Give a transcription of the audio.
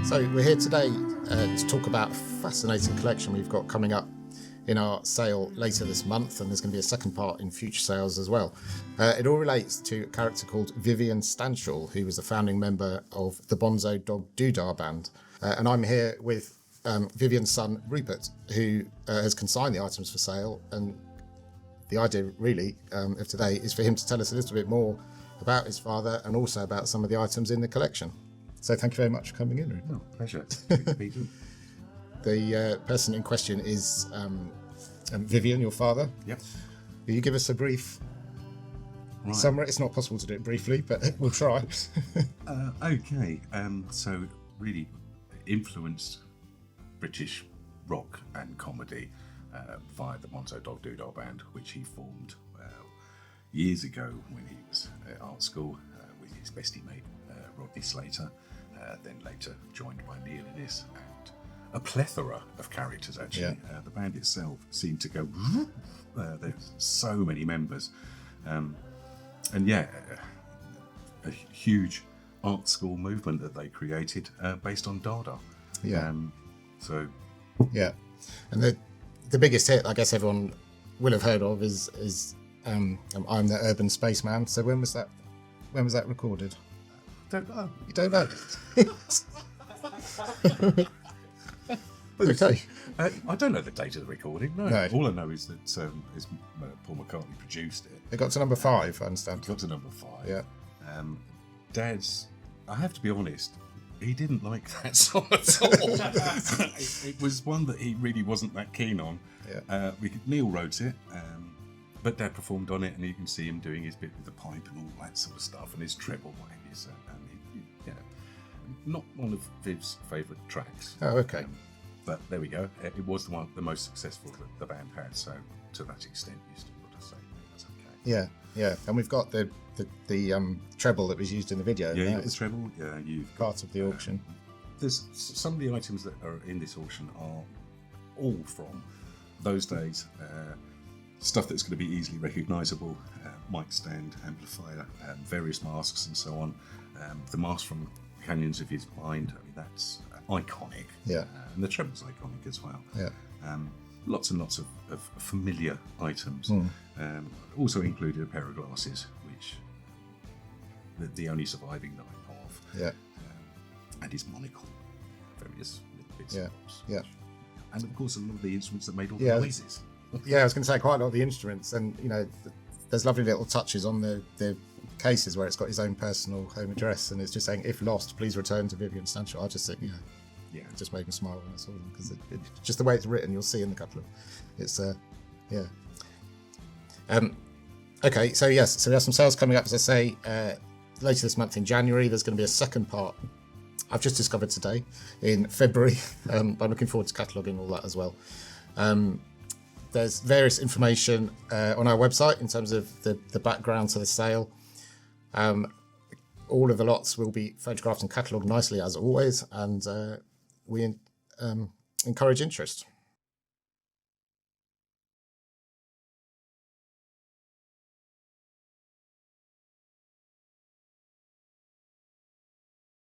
So we're here today to talk about a fascinating collection we've got coming up in our sale later this month, and there's going to be a second part in future sales as well. It all relates to a character called Vivian Stanshall, who was the founding member of the Bonzo Dog Doo-Dah Band. And I'm here with Vivian's son, Rupert, who has consigned the items for sale. And the idea really of today is for him to tell us a little bit more about his father and also about some of the items in the collection. So thank you very much for coming in, Rupert. Oh, pleasure. Good to be here. The person in question is Vivian, your father. Yep. Will you give us a brief summary? It's not possible to do it briefly, but we'll try. Okay. So really influenced British rock and comedy via the Bonzo Dog Doo-Dah Band, which he formed years ago when he was at art school with his bestie mate, Rodney Slater, then later joined by Neil Innes and a plethora of characters, actually. Yeah. The band itself seemed to go... there's so many members. And yeah, a huge art school movement that they created based on Dada. Yeah. So... Yeah. And the biggest hit, I guess everyone will have heard of, is I'm the Urban Spaceman. So when was that recorded? Don't know. You don't know? Okay. I don't know the date of the recording. No. All I know is that Paul McCartney produced it. It got to number 5, I understand. It got to number 5. Yeah. Dad's, I have to be honest, he didn't like that song at all. it was one that he really wasn't that keen on. Yeah. Neil wrote it, but Dad performed on it, and you can see him doing his bit with the pipe and all that sort of stuff, and his treble and his, not one of Viv's favourite tracks. Oh, okay. But there we go. It was the most successful that the band had, so to that extent, you still got to say that's okay. Yeah, yeah. And we've got the treble that was used in the video. Yeah, you've got the treble. Yeah, you've part of the auction. There's some of the items that are in this auction are all from those days. Stuff that's going to be easily recognisable, mic stand, amplifier, various masks and so on. The mask from Canyons of His Mind, I mean, that's iconic. Yeah. And the treble's iconic as well. Yeah. Lots and lots of familiar items. Also included a pair of glasses, which the only surviving that I know of. Yeah. And his monocle. Various little bits Yeah. and bobs. Yeah. And of course a lot of the instruments that made all the Yeah. noises. Yeah, I was going to say quite a lot of the instruments, and there's lovely little touches on the cases where it's got his own personal home address, and it's just saying, "If lost, please return to Vivian Stanshall." I just think, it just made me smile when I saw them, because just the way it's written, you'll see in the catalogue. It's yeah. Okay, so yes, so we have some sales coming up, as I say, later this month in January. There's going to be a second part. I've just discovered today in February. I'm looking forward to cataloguing all that as well. There's various information on our website in terms of the background to the sale. All of the lots will be photographed and catalogued nicely as always, and we encourage interest.